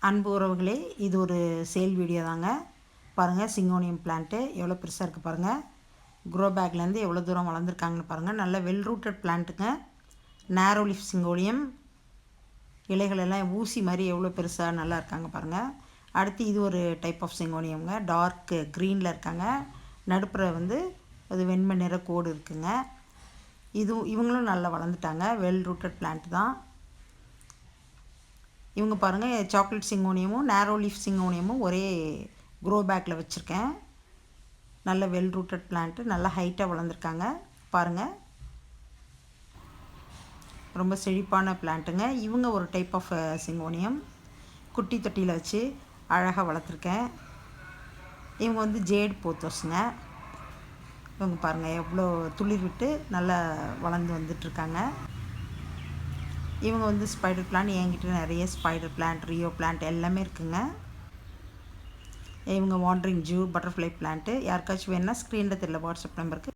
அன்பு உறவுகளே, இது ஒரு சேல் வீடியோ தாங்க. பாருங்கள், சிங்கோனியம் பிளான்ட்டு எவ்வளோ பெருசாக இருக்குது பாருங்கள். க்ரோ பேக்லேருந்து எவ்வளோ தூரம் வளர்ந்துருக்காங்கன்னு பாருங்கள். நல்ல வெல் ரூட்டட் பிளான்ட்டுங்க. நேரோ லீஃப் சிங்கோனியம். இலைகளெல்லாம் ஊசி மாதிரி எவ்வளோ பெருசாக நல்லா இருக்காங்க பாருங்கள். அடுத்து இது ஒரு டைப் ஆஃப் சிங்கோனியம்ங்க. டார்க் க்ரீனில் இருக்காங்க. நடுப்புற அது வெண்மை நிற கோடு இருக்குங்க. இவங்களும் நல்லா வளர்ந்துட்டாங்க. வெல் ரூட்டட் பிளான்ட் தான் இவங்க. பாருங்கள், சாக்லேட் சிங்கோனியமும் நேரோ லீஃப் சிங்கோனியமும் ஒரே க்ரோ பேக்கில் வச்சுருக்கேன். நல்ல வெல் ரூட்டட் பிளான்ட்டு, நல்லா ஹைட்டாக வளர்ந்துருக்காங்க பாருங்கள். ரொம்ப செழிப்பான பிளான்ட்டுங்க. இவங்க ஒரு டைப் ஆஃப் சிங்கோனியம். குட்டி தொட்டியில் வச்சு அழகாக வளர்த்துருக்கேன். இவங்க ஜேட் போத்தோஸுங்க. இவங்க பாருங்கள் எவ்வளோ துளிர் விட்டு நல்லா வளர்ந்து வந்துட்டுருக்காங்க. இவங்க ஸ்பைடர் பிளான்ட். என்கிட்ட நிறைய ஸ்பைடர் பிளான்ட், ரியோ பிளான்ட் எல்லாமே இருக்குங்க. இவங்க வாண்டரிங் ஜூ பட்டர்ஃப்ளை பிளான்ட்டு. யாருக்காச்சும் வேணுன்னா ஸ்க்ரீனில் தெரியல வாட்ஸ்அப் நம்பருக்கு